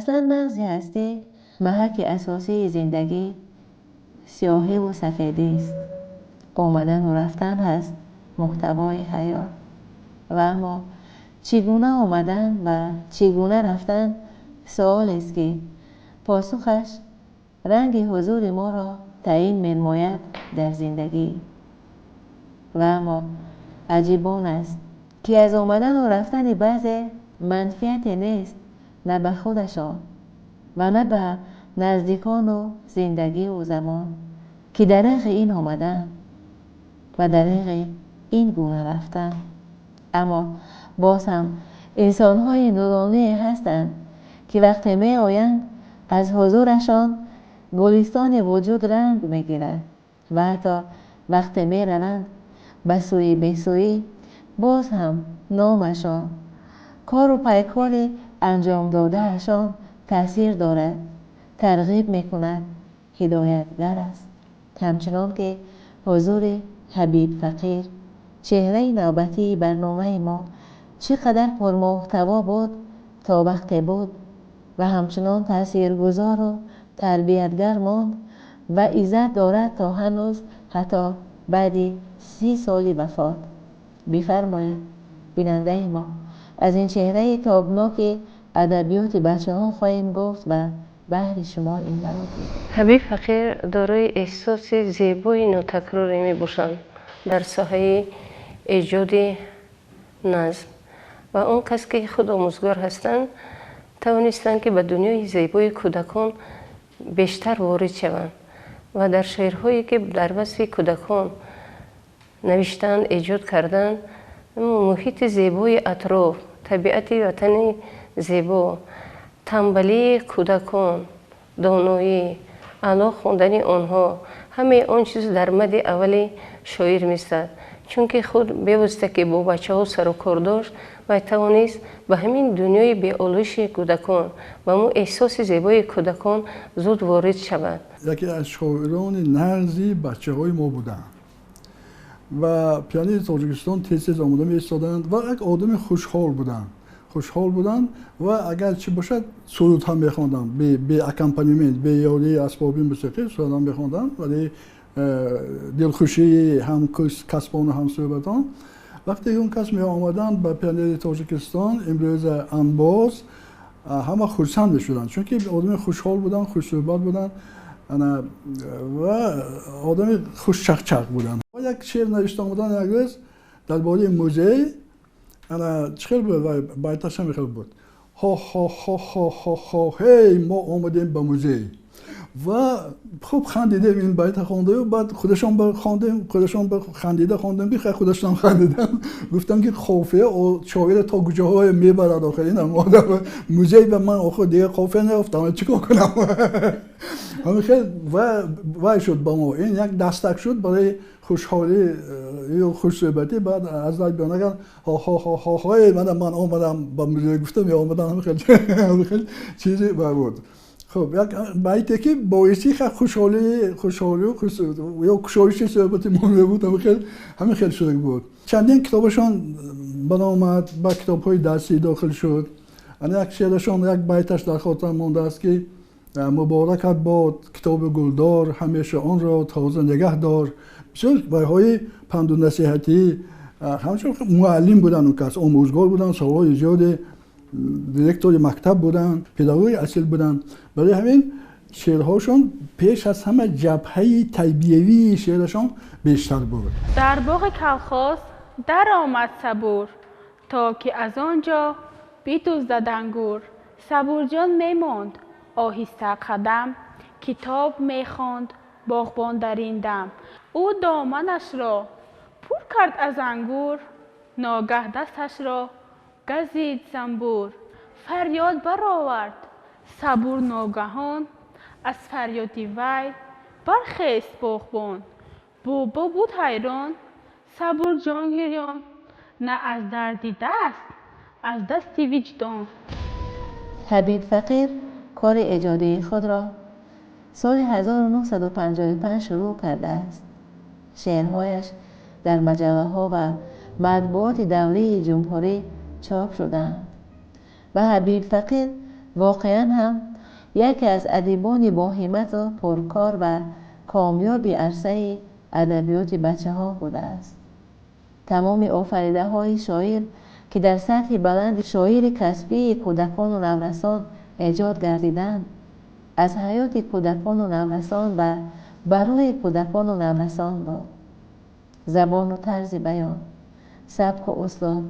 اصلا مغز هستی محک اساسی زندگی سیاهی و سفیدی است. آمدن و رفتن هست محتوای حیات. و اما چگونه آمدن و چگونه رفتن سوال است که پاسخش رنگ حضور ما را تعیین می‌نماید در زندگی. و اما عجیب آن است که از آمدن و رفتن بعضی منفیت نیست، نه به خودشان و نه به نزدیکان و زندگی و زمان که دریغ این آمدن و دریغ این گونه رفتن. اما باز هم انسان‌های نورانی هستند که وقتی می آیند از حضورشان گلستان وجود رنگ می گیرد و حتی وقتی می روند به سوی بیسویی باز هم نامشان، کار و پیکار انجام دادهشان تأثیر دارد، ترغیب می کند، هدایتگر است. همچنان که حضور حبیب فقیر چهره نوبتی برنامه ما چقدر پرمحتوا بود تا وقتی بود و همچنان تاثیرگذار و تربیتگر ماند و عزت دارد تا هنوز حتی بعد 30 سال وفات. بفرمایید بیننده ما از این چهره تابناک ادبیات بچه ها خواهیم گفت و بهر شما این برات. حبیب فقیر دارای احساس زیبای ناتکراری می باشند در ساحه ایجاد نظم و اون کس که خود آموزگار هستند توانستند که به دنیای زیبای کودکان بیشتر وارد شوند و در شعرهایی که در وصف کودکان نوشتند ایجاد کردند محیط زیبای اطراف، طبیعت وطن زیبا، تنبلی کودکان، دانایی، اعلی خواندن آنها، همه آن چیز در مد اول شاعر می‌استد، چون که خود بیوسته که با بچه ها سر و کار داشت و توانست به همین دنیای بی‌آلایش کودکان و اون احساس زیبای کودکان زود وارد شود. یکی از شاعران نرزی بچه های ما بودند و پیانیست تاجیکستان تیز آماده می ایستادند و یک آدم خوشحال بودند و اگر چی باشد سرود هم می‌خواندند به اکامپانیمنت، به یاری اسباب موسیقی سرود هم می‌خواندند، ولی دلخوشی هم کسبان و هم صحبتان. وقتی اون کس می آمدند به پیانیست تاجیکستان امروز انباز همه خرسند می‌شدند، چون که آدم خوشحال بودند، خوش صحبت بودند و آدم خوش چقچق بودند. یک شعر نوشته بودند یک روز درباره موزه، چخیل بود و بیتش هم خیلی بود. ها ها ها ها ها ها هی ما آمدیم به موزه و خوب خندیدیم این بیت خوانده و بعد خودشان خندیدم بخیر خودشان خندیدم. گفتم که خافیه و شاعر تا کجاهای میبرد آخرین اما موزه به من آخر دیگه خافیه نیافتم چیکار کنم. همین خیلی وای شد با ما، این یک دستک شد برای خوشحالی یا خوشصحبتی. بعد از رای بیانه کرد ها ها ها ها های من آمدم با موزه گفتم یا آمدم همین خیلی چیزی بود. خب یک بیتی که باعثی خوشحالی و یا کشایش صحبت مونده بود همین خیلی شده بود. چندین کتابشان برآمد، با کتاب‌های درسی داخل شد. یک شعرشان یک بیتش در خاطرم مانده است که مبارکت باد کتاب گلدار همیشه آن را تازه نگه دار. بسیار بیت‌های پند و نصیحتی. همچنین معلم بودن، اون کس آموزگار بودن، سالهای زیاد دیرکتور مکتب بودن، پداگوگ اصیل بودن. برای همین شعرهاشون پیش از همه جبهه تربیوی شعرشون بیشتر بود. در باغ کلخاس در آمد صبور تا که از آنجا بیدزدد انگور. صبور جان میماند آهسته قدم، کتاب میخواند باغبان در این دم. او دامنش را پر کرد از انگور، ناگه دستش را گزید زنبور. فریاد برآورد صبور ناگهان، از فریادی وی برخیست باغبان. بابا بود حیران صبور جان گریان، نه از دردی دست از دستی وجدان. حبیب فقیر کار ایجادی خود را سال 1955 شروع کرده است. شعرهایش در مجله‌ها و مطبوعات دوله جمهوری چاپ شدند و حبیب فقیر واقعا هم یکی از ادیبان با همت و پرکار و کامیاب عرصه ادبیات بچه ها بوده است. تمام آفریده های شاعر که در سطح بلند شاعر کسبی کودکان و نورسان ایجاد گردیدند، از حیات کودکان و نورسان و برای کودکان و نورسان بود. زبان و طرز بیان، سبک و اسلوب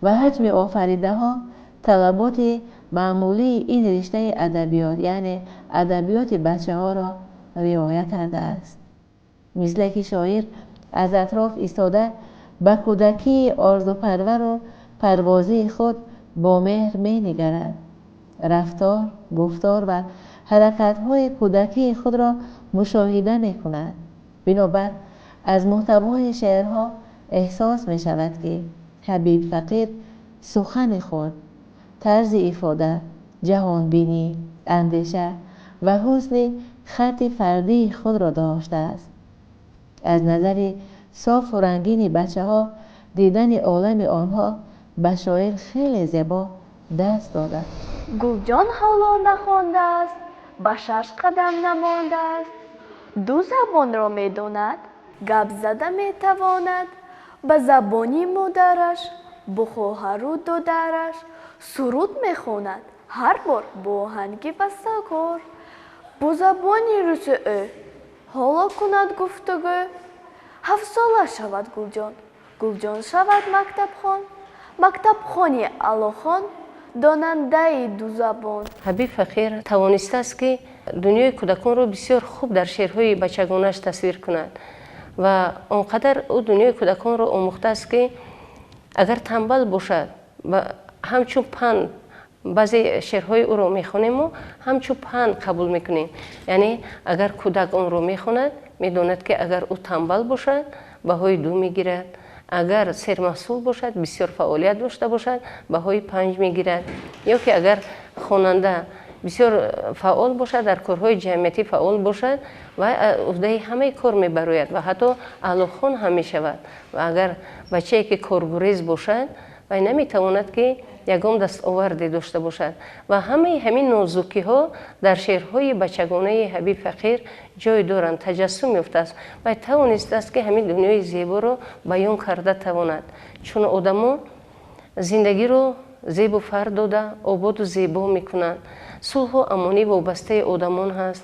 و حجم آفریده ها طلبات معمولی این رشته ادبیات یعنی ادبیات بچه ها را رعایت کرده است. مثل که شاعر از اطراف ایستاده به کودکی آرزوپرور و پروازی خود با مهر می نگرد. رفتار، گفتار و حرکت‌های کودکی خود را مشاهده می کند. بنابر از محتوای شعرها احساس می شود که حبیب فقیر سخن خود، طرز ifade، جهانبینی، اندیشه و حسن خط فردی خود را داشته است. از نظر صاف و رنگین بچه ها دیدن عالم آنها به شاعر خیلی زیبا دست داده. گلجان حالا نخوانده است، به 6 قدم نمانده است. 2 زبان را می داند، گپ زده می تواند. به زبانی مادرش، به خواهر و دادرش سرود می خواند هر بار با آهنگ بسته‌کار. با زبانی روس او حالا کند گفتگو. 7 ساله شود گلجان شود مکتب خانی علاخان، داننده 2 زبان. حبیب فقیر توانسته است که دنیای کودکان را بسیار خوب در شعرهای بچگانش تصویر کند و آنقدر او دنیای کودکان را آموخته است که اگر تنبل باشد و همچون پند بعضی شعرهای او را میخوانیم و همچون پند قبول میکنیم. یعنی اگر کودک آن را میخواند میداند که اگر او تنبل باشد بهای 2 میگیرد، اگر سرمحصول باشد بسیار فعالیت داشته باشد بهای 5 میگیرد، یا که اگر خواننده بسیار فعال باشد در کارهای جمعیتی فعال باشد و عهده همه کار میبراید و حتی اعلاخوان هم میشود. و اگر بچه‌ای که کارگریز باشد و نمیتواند که یگام دستاوردی داشته باشد و همین نازکی ها در شعرهای بچگانه حبیب فقیر جای دارند، تجسم یافته است و توانسته است که همین دنیای زیبا را بیان کرده تواند. چون آدما زندگی رو زیبا فر داده آباد و زیبا میکنند. صلح و امانی وابسته آدمان هست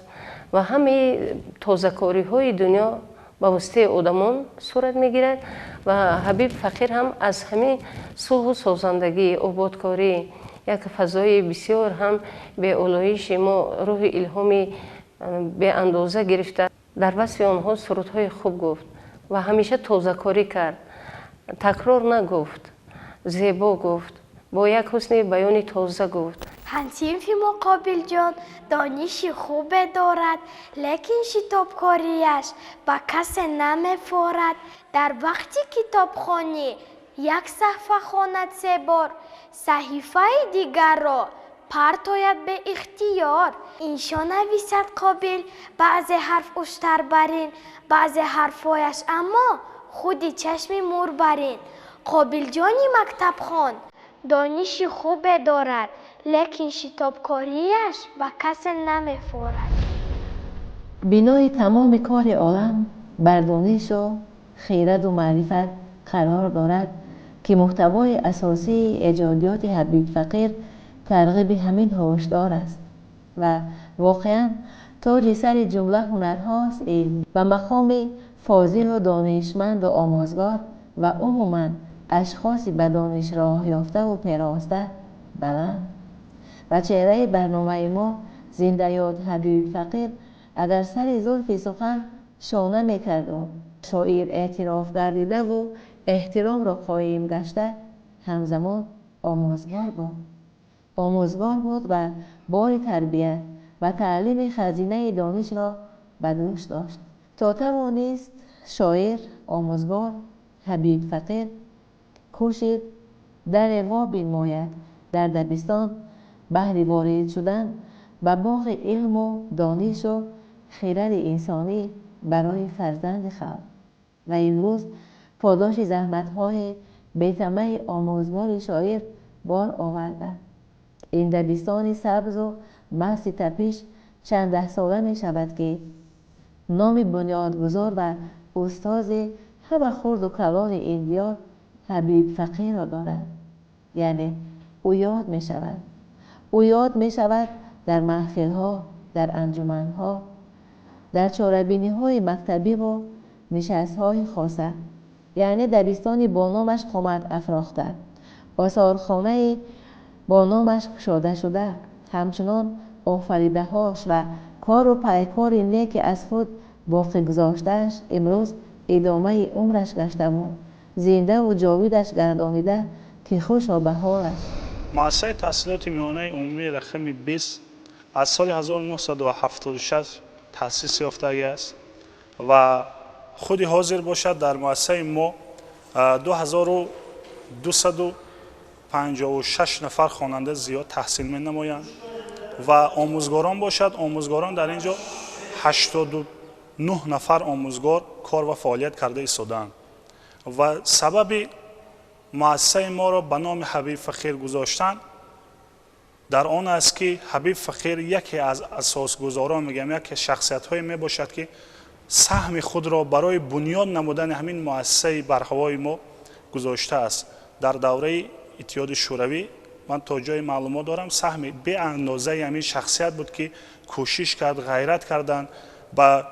و همه تازه‌کاری های دنیا با واسطه آدمان صورت میگیرد و حبیب فقیر هم از همین صلح و سازندگی آبادکاری یک فضای بسیار هم به الهیش ما روح الهامی به اندازه گرفته. در وصف آنها سرودهای خوب گفت و همیشه تازه‌کاری کرد، تکرار نگفت، زیبا گفت، با یک حسن بیان تازه گفت. صنف مقابل جان دانشی خوب دارد، لیکن شتابکاریش به کس نمی‌فارد. در وقتی کتابخوانی 1 صفحه خواند 3 بار، صحیفه دیگر را پرتاید به اختیار. اینشا نویسد قابل بعض حرف اشتر برین، بعض حرفایش اما خودی چشم مور برین. قابل جانی مکتب خوان دانشی خوب دارد، لیکن شتابکاریش به کس نمی‌فارد. بنای تمام کار عالم بر دانش و خیرت و معرفت قرار دارد که محتوای اساسی ایجادیات حبیب فقیر ترغیب همین هشدار است و واقعا تاج سر جمله هنرهاست علم و مقام فاضل و دانشمند و آموزگار و عموما اشخاصی به دانش راه یافته و پیراسته بلند. و چهره برنامه ما زنده یاد حبیب فقیر اگر سر زلف سخن شانه میکرد و شاعر اعتراف گردیده و احترام را قائم گشته، همزمان آموزگار بود و بار تربیت و تعلیم خزینه دانش را به دوش داشت تا توانست شاعر آموزگار حبیب فقیر کوشید در ما بنماید در دبستان بهر وارد شدن به باغ علم و دانش و خیرات انسانی برای فرزند خلق و امروز پاداش زحمت‌های بی‌طمع آموزگار شاعر بار آورده. این دبستان سبز و محض تپش چند 10 ساله می شود که نام بنیادگذار و استاد همه خرد و کلان این دیار حبیب فقیر را دارد. یعنی او یاد می شود. او یاد می شود در محفل ها، در انجمن ها، در چاره‌بینی های مکتبی و نشست های خاصه. یعنی دبستانی با نامش قامت افراخته، آثارخانه با نامش گشاده شده، همچنان آفریده هاش و کار و پیکار نیک از خود باقی گذاشتهش امروز ادامه عمرش گشته و زنده و جاویدش گردانیده که خوشا به حالش. مؤسسه تحصیلات میانه عمومی رقم 20 از سال 1976 تأسیس یافته است و خودی حاضر باشد در مؤسسه ما 2256 نفر خواننده زیاد تحصیل می نمایند و آموزگاران باشد. آموزگاران در اینجا 89 نفر آموزگار کار و فعالیت کرده ایستادند و سبب مؤسسه ما را به نام حبیب فقیر گذاشتن در آن است که حبیب فقیر یکی از اساسگزاران میگم یکی شخصیت های می باشد که سهم خود را برای بنیاد نمودن همین مؤسسه برهوای ما گذاشته است. در دوره اتحاد شوروی من تا جای معلومات دارم سهم به اندازه همین شخصیت بود که کوشش کرد، غیرت کردن، با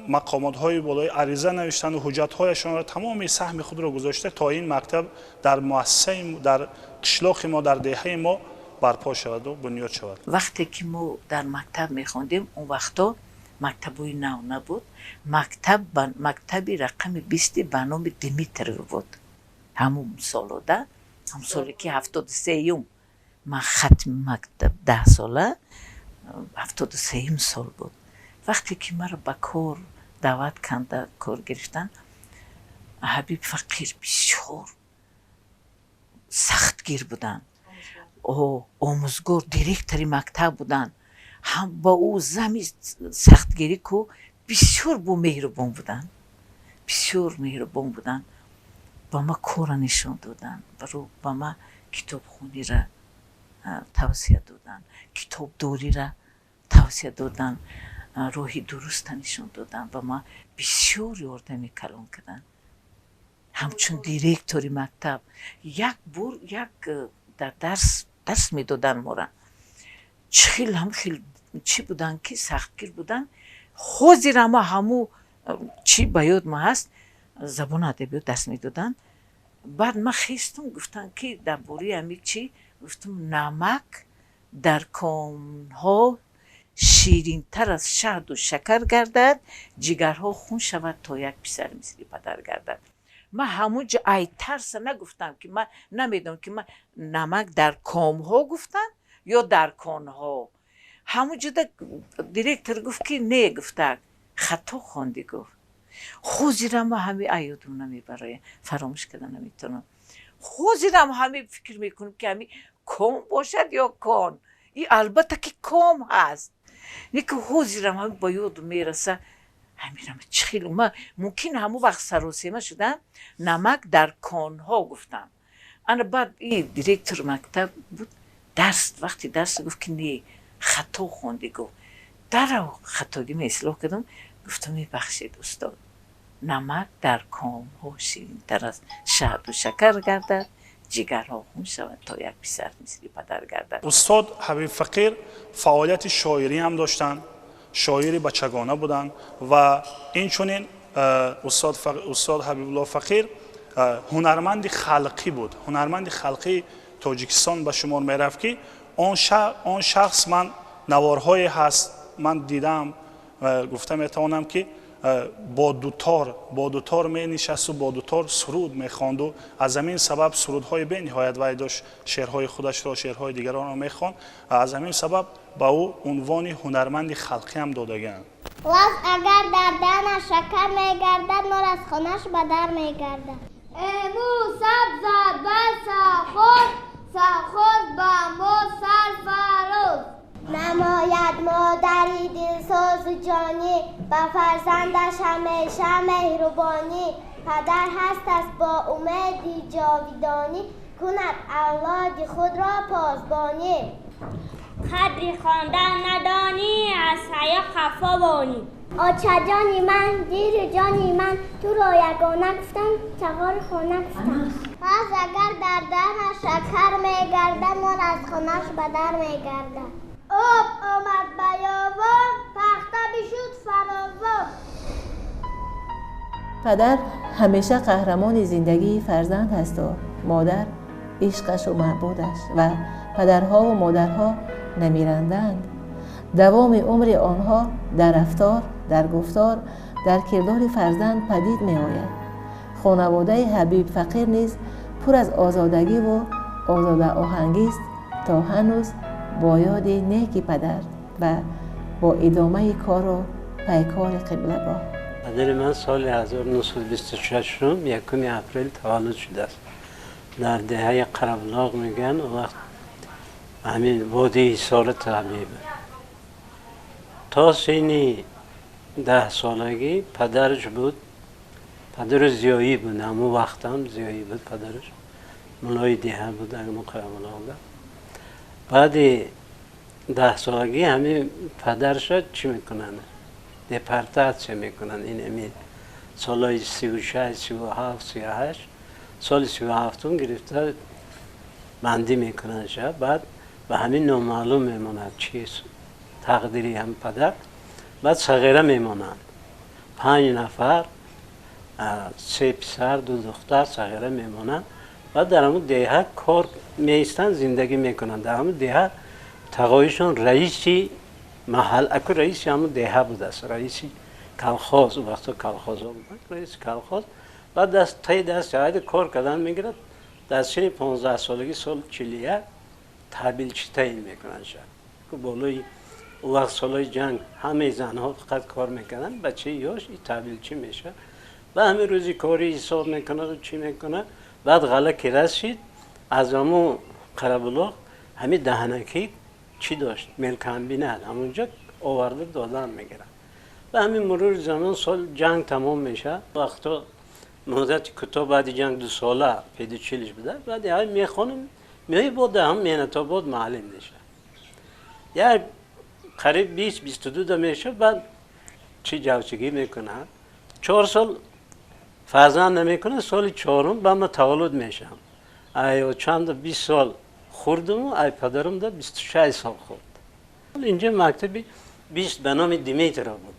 مقامات های بالای عریضه نوشتن و حجت هایشان را تمام سهم خود را گذاشته تا این مکتب در مؤسسه در قشلاق ما در دهه ما برپا شود و بنیاد شود. وقتی که ما در مکتب میخوندیم اون وقتا مکتبوی نو نبود. مکتبی رقم 20 به نام دیمیتر بود. همون سال ده، هم سالی که 73 من ختم مکتب 10 ساله 73 سال بود. وقتی که مرا به کار دعوت کنده کار گرفتن، حبیب فقیر بسیار سختگیر بودن. آموزگار دیرکتری مکتب بودن. هم با او زمی سختگیری که بسیار با مهربان بودن. بسیار مهربان بودن. با ما کار نشان دادن. با ما کتاب خونی را توصیه دادن. کتاب دوری را توصیه دادن. روحی درست نشان دادن. با ما بسیار یاردمی کلان کردن. همچون دیرکتوری مکتب یک در درس می دادن ما را. خیلی چی بودن که سختگیر بودن. خوزی را ما همو چی باید ما هست زبان ادبیات درس می دادن. بعد ما خیستم گفتن که در باره همی چی گفتم نمک در کامها شیرین تر از شهد و شکر گردد، جگرها خون شود تا یک پسر مثل پدر گردد. من همونجا ای ترس نگفتم که من نمیدونم که من نمک در کامها گفتن یا در کانها. همونجا دیرکتر گفت که نه، گفته خطا خواندی. گفت خوزیرم و همه ایادون نمیبره، فراموش کردن نمیتونم. خوزیرم همه فکر میکنم که همه کام باشد یا کان. این البته که کام هست. نیکه خوزیرم همه با یاد میرسه. همیرم چخیل ما ممکن همون وقت سراسیمه شدن نمک در کانها گفتم. انا بعد این دیرکتر مکتب بود وقتی درس گفت که نه خطا خوندی. گفت در خطاگی می اصلاح کردم. گفتم میبخشید استاد، نمک در کامها شیرین تر از شهد و شکر گردد، جگرها خون شود تا یک پسر مثل پدر گردد. استاد حبیب فقیر فعالیت شاعری هم داشتن، شاعری بچگانه بودن و این چونین استاد حبیب الله فقیر هنرمند خلقی بود. هنرمند خلقی تاجیکستان به شمار می رفت که آن شخص من نوارهای هست من دیدم و گفتم میتوانم که با دوتار می نشست و با دوتار سرود می خواند و از همین سبب سرودهای به نهایت وی داشت شعرهای خودش را شعرهای دیگران را می خواند. از همین سبب با او عنوان هنرمند خلقی هم دادگان. لب اگر در دهنش شکر می گردد نور از خانش به در می گردد. امو سبزد به سخود با مو سرفراز. نماید مادری دلسوز جانی به فرزندش همیشه مهربانی. پدر هست است با امیدی جاویدانی کند اولاد خود را پاسبانی. قدری خواندن ندانی از حیا خفا بانی. آچه جانی من زیر جانی من تو را یگانه گفتم چغار خانه گفتم. پس اگر در دهنش شکر میگردد من از خانهش به در میگردم. آب آمد بیابان تخته بشد فراوان. پدر همیشه قهرمان زندگی فرزند هست و مادر عشقش و محبودش و پدرها و مادرها نمیرندند. دوام عمر آنها در رفتار، در گفتار، در کردار فرزند پدید می آید. خانواده حبیب فقیر نیز پر از آزادگی و آزاده آهنگی است تا هنوز با یاد نیک پدر و با ادامه کار و پیکار قبله‌گاه. پدر من سال 1926 یکم اپریل تولد شده است. در دهه قره‌بلاغ میگن و وقت همین وادی حصار تعبیب. تا سن 10 سالگی پدرش بود. پدر زیایی بود، همون وقت هم زیایی بود پدرش. ملای دیه بود در قره‌بلاغ. بعد 10 سالگی همین پدرش چی میکنن؟ دپارتاسیون میکنن. این امید سالای 36 37 38 سال 37 گرفته بندی میکنن شب. بعد و همین نامعلوم میموند چیست تقدیری هم پدر. بعد صغیره میمونند 5 نفر 3 پسر 2 دختر صغیره میمونند. بعد در همون دیه کار میستن زندگی میکنن. در همون دیه تقایشون رئیسی محل اکو رئیسی همون دیه بود است. رئیسی کلخاز و وقتا کلخاز ها بودن. رئیس کلخاز بعد دست شاید کار کردن میگیرد. در سن 15 سالگی سال 41 تحویلچی تعیین میکنن شد که بالای وقت سالای جنگ همه زنها فقط کار میکنن. بچه یاش این تحویلچی میشه و همه روزی کاری حساب میکنه و چی میکنه. بعد غله که رسید از همون قره‌بلاغ همین دهنکی چی داشت؟ ملک انبینه همونجا آورده دادن میگیرن و همین مرور زمان سال جنگ تمام میشه. وقتا مدت کتاب بعد جنگ 2 ساله پیدا چیلش بده. بعد های میخونم میای بود هم مینتا بود معلم میشه. یا قریب 20-22 دا میشه. بعد چی جوچگی میکنه 4 سال فرزند نمیکنه. سال 4 با من تولد میشم. ای چند 20 سال خوردم و ای پدرم دا 26 سال خورد. اینجا مکتبی 20 به نام دیمیتر بود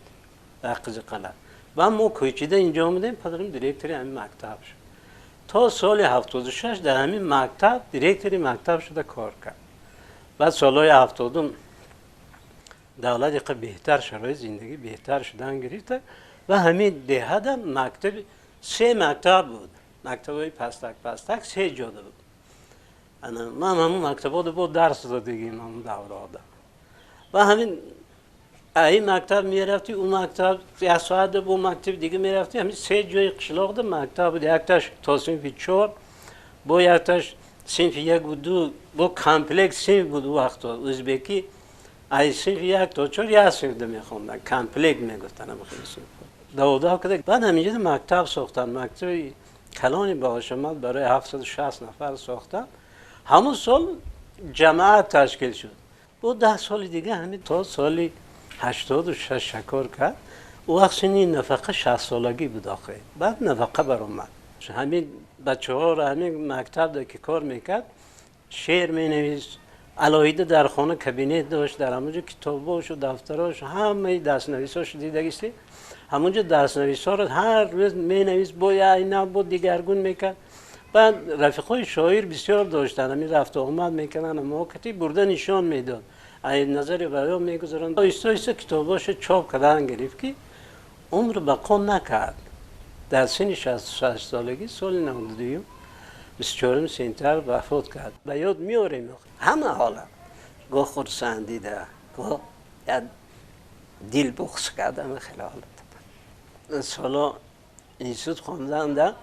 در قز قلعه. و ما کوچیده اینجا آمدیم. پدرم دیرکتری همین مکتب شد. تا سال 76 در همین مکتب دیرکتری مکتب شده کار کرد. بعد سالهای 70 دولت بهتر شرایط زندگی بهتر شدن گرفته و همین دهه در مکتب 3 مکتب بود. مکتبای پستک 3 جاده بود. من همون مکتبات بود درس دادگی من دوره آدم و همین این مکتب میرفتی اون مکتب 1 ساعت با مکتب دیگه میرفتی. همین 3 جای قشلاق ده مکتب بود. یکتاش تا صنف 4 با یکتاش صنف 1 و 2 با کامپلکس صنف بود. وقتا ازبکی ای صنف 1 تا 4 یه صنف ده میخوندن کامپلکس میگفتن. هم خیلی صنف دو کده. بعد همینجا مکتب ساختن. مکتب کلانی باهاشمت برای 760 نفر ساختن. همون سال جماعت تشکیل شد. با 10 سال دیگه همین تا سالی 86 شکار کرد. او وقت سنی نفقه 60 سالگی بود آخه. بعد نفقه بر اومد. همین بچه ها را همین مکتب ده که کار میکرد شعر می نویس. علایده در خانه کابینت داشت. در همونجا کتاباش و دفتراش همه دست نویساش دیدگیستی. همونجا دست نویسا را هر روز می نویس با اینا با دیگرگون میکرد. بعد رفیقای شاعر بسیار داشتن. همین رفت آمد میکنن. اما کتی برده نشان میداد. ای نظری برای میگذارن. ایستا کتاباش چاپ کردن گرفت که عمر بقا نکرد. در سن 66 سالگی سال 92 24 سپتامبر وفات کرد. به یاد میاریم همه حالا گاه خرسندی ده گاه دل بغض کردم خیلی حالت. سالا اینسود خواندم ده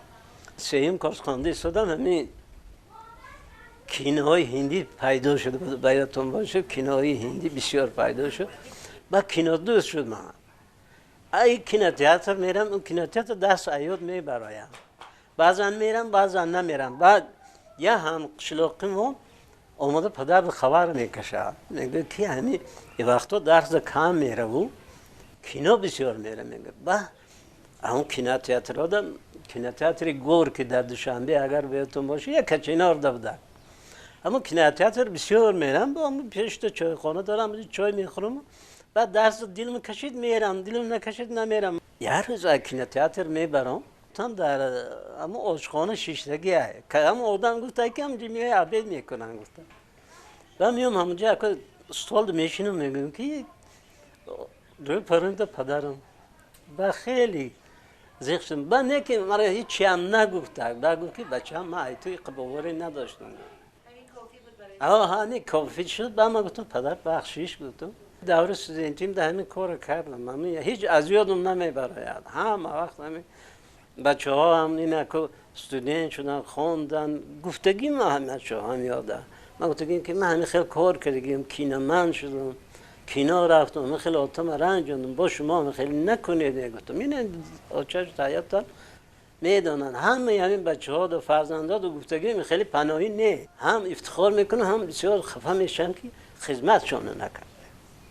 3 کارس خوانده شدم. همین کینه‌های هندی پیدا شده بود. باید باشه کینه‌های هندی بسیار پیدا شد. بعد کینه دوست شد من. ای کینه تئاتر میرم. اون کینه تئاتر 10 ایاد میبرایم. بعضا میرم بعضا نمیرم. بعد یا هم قشلاقیمون آمده پدر به خبر میکشه میگه که همین این وقتا درس کم میره و کینا بسیار میره میگه با اون کیناتیاتر آدم کیناتیاتری گور که در دوشنبه اگر بهتون باشه یک کچینار دبدر اما کیناتیاتر بسیار میرم با هم پیش تو چای خانه دارم چای میخورم بعد درس دلم کشید میرم دلم نکشید نمیرم یه روز کیناتیاتر میبرم تام در اما آشخانه شیشتگیه که اما آدم گفته که هم جمیعه عبید میکنن گفته و میام همونجا که استوال میشینم میگم که روی پرنده پدرم و خیلی زیخشم با نه که مرا هیچی هم نگفته گفت که بچه هم ما توی قبواری نداشتم همین کافی شد با ما گفتم پدر بخشیش گفتم دوره سوزینتیم ده همین کار کردم هیچ از یادم نمیبره همه وقت همین بچه ها هم اینه که استودین شدن خوندن گفتگی ما همه بچه ها هم یاده من گفتگیم که من همین خیلی کار کردیم کینه من شدم کینا رفتم من خیلی آتم رنجاندم با شما من خیلی نکنید گفتم اینه آچهش تاییدتان میدانن همه همین بچه ها و فرزندان و گفتگی من خیلی پناهی نه هم افتخار میکنه هم بسیار خفه میشن که خدمتشون نکرد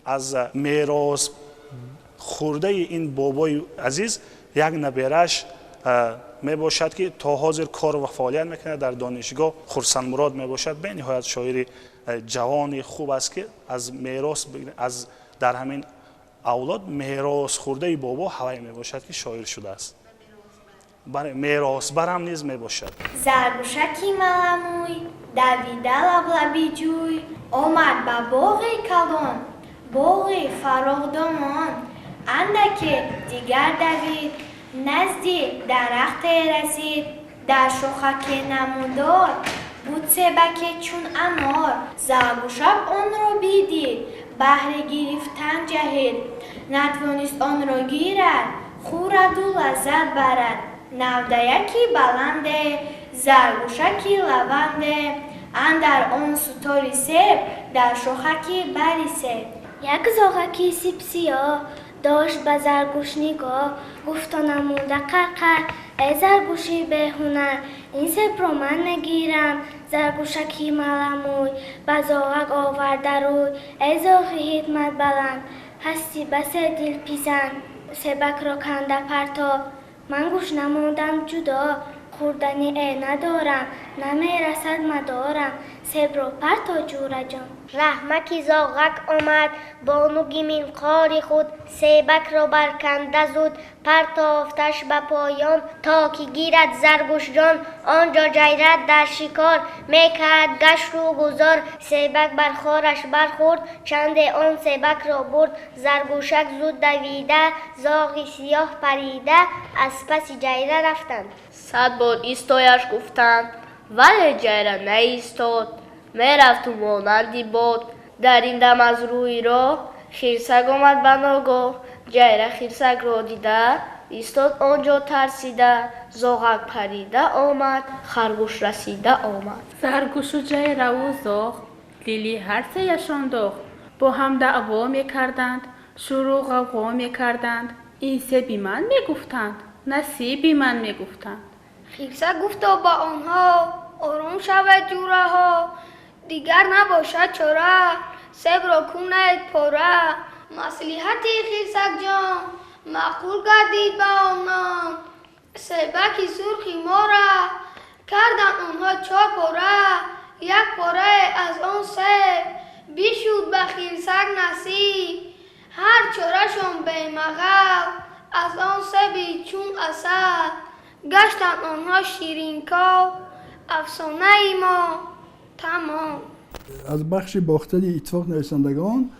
از میراث خورده این بابای عزیز یک نبیرش می باشد که تا حاضر کار و فعالیت میکنه در دانشگاه خرسند مراد می باشد به نهایت شاعر جوان خوب است که از میراث از در همین اولاد میراث خورده بابا هوای می باشد که شاعر شده است برای میراث برم نیز می باشد زرگوشکی ملموی دویده لبلبی جوی آمد به باغ کلان باغ فراغ دامان اندک دیگر دوید نزدیک درخت رسید در شاخک نمودار بود سبک چون انار زرگوشک آن را بیدید بهر گرفتن جهید نتوانست آن را گیرد خورد و لذت برد نوده یکی بلنده زرگوشکی لونده اندر آن ستاره سیب در شاخکی بریسه یک زاغکی سیب سیاه داشت به زرگوش نگاه گفت و نموده قرقر ای زرگوشی به هنر این سیب رو من نگیرم زرگوشکی ملموی به زاغک آورده روی ای زاغی حکمت بلند هستی بس دل پیزن سیبک را کنده پرتاب من گوش نمودم جدا خوردنی ندارم نمیرسد مدارم سیب رو پرتا جوره جان رحمکی زاغک آمد با نوگیمین قاری خود سیبک را برکنده زود پرتافتش به پایان تا که گیرد زرگوش جان آنجا جیرد در شکار میکرد گشت و گذار سیبک بر خارش برخورد چند آن سیبک را برد زرگوشک زود دویده زاغی سیاه پریده از پس جیره رفتند 100 بار ایستایش گفتند ولی جیره نیستاد میرفت و مانندی باد در این دم از روی را خرسک آمد به ناگاه جیره خرسک را دیده ایستاد آنجا ترسیده زاغک پریده آمد خرگوش رسیده آمد زرگوش و جیره و زاغ لیلی هر سه‌یشان داغ با هم دعوا میکردند شروع غوغا میکردند این سیبی من میگفتند نصیبی من میگفتند خرسک گفتا با آنها آروم شود جوره ها دیگر نباشد چاره سیب را کنید پاره مصلحت خرسک جان معقول گردید به آنان سیبکی سرخی ما را کردن آنها 4 پاره یک پاره از آن سیب بیشود به خرسک نصیب هر چارهشان بیمغب از آن سیبی چون عسل گشتن آنها شیرینکا افسانه ای ما تمام از بخش باختری اتفاق نویسندگان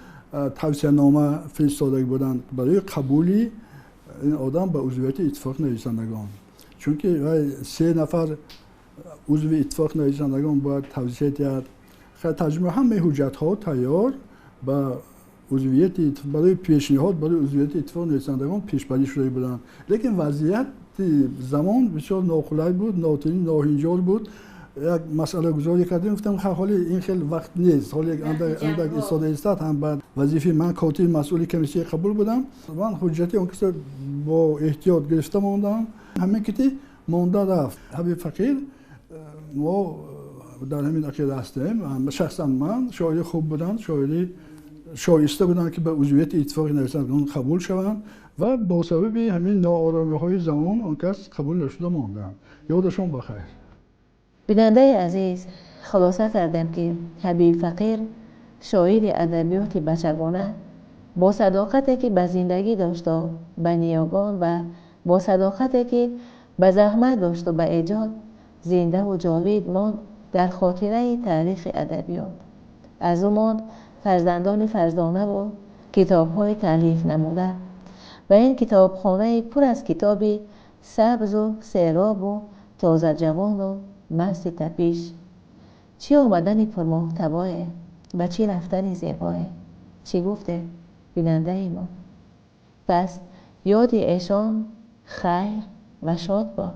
توصیه نامه فرستاده بودند برای قبولی این آدم به عضویت اتفاق نویسندگان چون که 3 نفر عضو اتفاق نویسندگان باید توصیه کرد ترجمه همه حجت ها تیار به عضویت برای پیشنهاد برای عضویت اتفاق نویسندگان پیشبری شده بودند لیکن وضعیت زمان بسیار ناخوشایند بود ناهنجار بود یک مسئله گذاری کردیم گفتم حالی این خیلی وقت نیست حالی اندک استاد استاد هم بعد وظیفه من کاتب مسئول کمیسیون قبول بودم من حجتی اون کسی با احتیاط گرفته موندم همه کتی مونده رفت حبیب فقیر ما در همین عقیده هستیم. شخصا من شاعری خوب بودن، شاعری شایسته بودن که به عضویت اتفاق نویسندگان قبول شوند و با سبب همین ناآرامی‌های زمان آن کس قبول نشده ماندن. یادشون بخیر. بیننده عزیز، خلاصه کردم که حبیب فقیر شاعر ادبیات بچگانه با صداقتی که به زندگی داشت و به نیاگان و با صداقتی که به زحمت داشت و به ایجاد زنده و جاوید ماند در خاطره تاریخ ادبیات. از او ماند فرزندان فرزانه و کتاب‌های تالیف نموده و این کتابخانه پر از کتاب سبز و سیراب و تازه جوان و مست تپیش. چی آمدن پرمحتواه و چی رفتن زیباه. چی گفته بیننده ما؟ پس یاد ایشان خیر و شاد باد.